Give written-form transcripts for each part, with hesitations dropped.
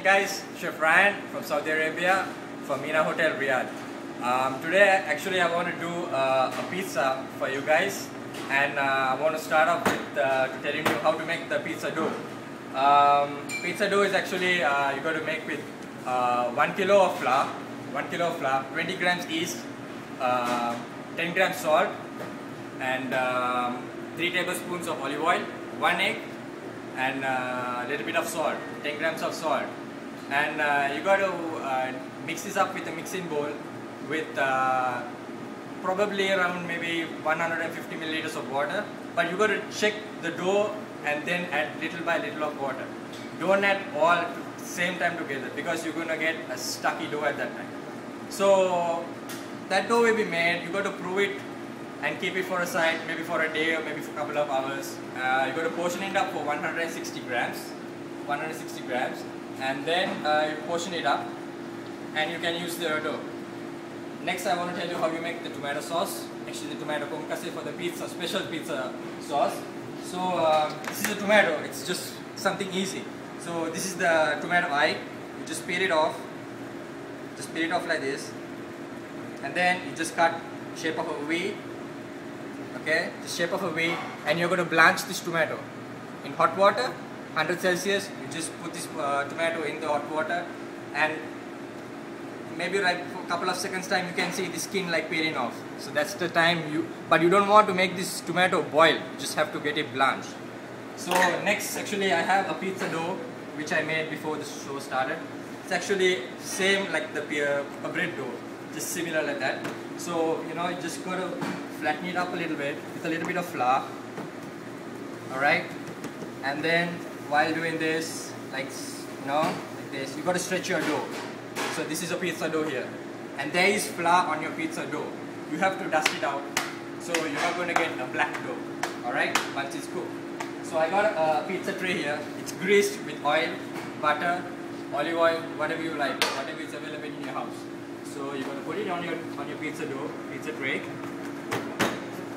guys, Chef Ryan from Saudi Arabia from Mina Hotel Riyadh. Today actually I want to do a pizza for you guys, and I want to start off with telling you how to make the pizza dough. Pizza dough is actually you got to make with 1 kilo of flour, 20 grams yeast, 10 grams salt, and 3 tablespoons of olive oil, 1 egg, and a little bit of salt, 10 grams of salt. And you got to mix this up with a mixing bowl with probably around maybe 150 milliliters of water. But you got to check the dough and then add little by little of water. Don't add all at the same time together, because you're going to get a stucky dough at that time. So that dough will be made. You got to prove it and keep it for a side, maybe for a day or maybe for a couple of hours. You got to portion it up for 160 grams, and then you portion it up and you can use the dough. Next, I want to tell you how you make the tomato sauce, actually the tomato concasse for the pizza, special pizza sauce. So this is a tomato, it's just something easy. So this is the tomato eye. You just peel it off like this, and then you just cut shape of a V. Okay, the shape of a V, and you're going to blanch this tomato in hot water, 100 Celsius. You just put this tomato in the hot water, and maybe right for a couple of seconds time you can see the skin like peeling off. So that's the time but you don't want to make this tomato boil, you just have to get it blanched. So next, actually I have a pizza dough which I made before the show started. It's actually same like the bread dough, just similar like that. So you just got to flatten it up a little bit with a little bit of flour. Alright, and then while doing this, like this, you got to stretch your dough. So this is a pizza dough here, and there is flour on your pizza dough. You have to dust it out, so you're not going to get a black dough. Alright, once it's cooked. So I got a pizza tray here. It's greased with oil, butter, olive oil, whatever you like, whatever is available in your house. So you're going to put it on your pizza dough, pizza tray.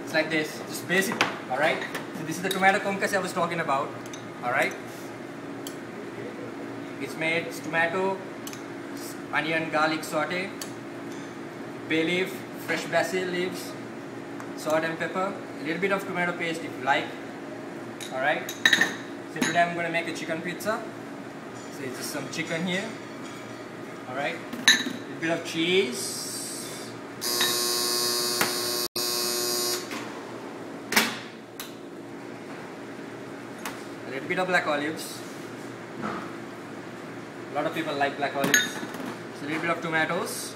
It's like this, just basic. Alright, so this is the tomato concasse I was talking about. Alright, it's tomato, onion, garlic saute, bay leaf, fresh basil leaves, salt and pepper, a little bit of tomato paste if you like. Alright, so today I'm going to make a chicken pizza. So it's just some chicken here. Alright, a little bit of cheese, a little bit of black olives. A lot of people like black olives. So a little bit of tomatoes.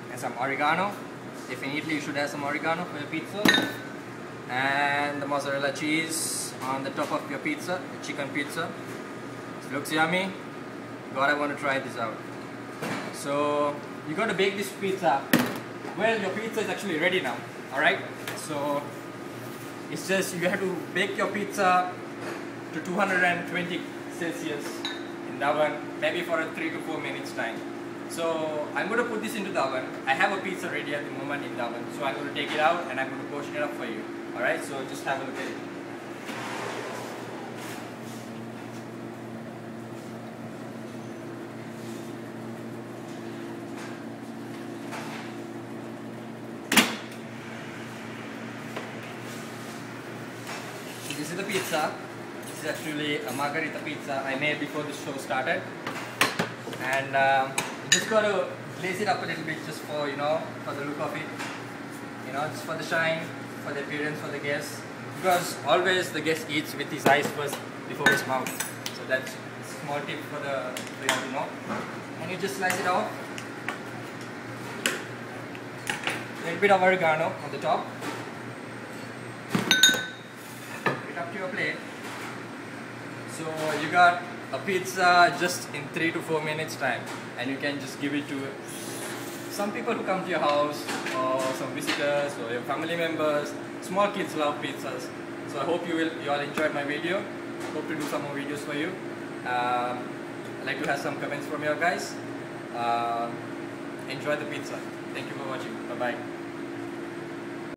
And some oregano. Definitely you should have some oregano for your pizza. And the mozzarella cheese on the top of your pizza, the chicken pizza. It looks yummy. God, I want to try this out. So you got to bake this pizza. Well, your pizza is actually ready now. Alright, so it's just you have to bake your pizza to 220 Celsius in the oven, maybe for a 3 to 4 minutes time. So I'm going to put this into the oven. I have a pizza ready at the moment in the oven, so I'm going to take it out and I'm going to portion it up for you. Alright, so just have a look at it. This is the pizza. This is actually a margarita pizza I made before the show started, and just got to glaze it up a little bit just for for the look of it, just for the shine, for the appearance for the guests, because always the guest eats with his eyes first before his mouth. So that's a small tip for you to know. And you just slice it off. A little bit of oregano on the top. Up to your plate. So you got a pizza just in 3 to 4 minutes time, and you can just give it to some people who come to your house, or some visitors, or your family members. Small kids love pizzas. So I hope you all enjoyed my video. Hope to do some more videos for you. I'd like to have some comments from you guys. Enjoy the pizza. Thank you for watching. Bye bye.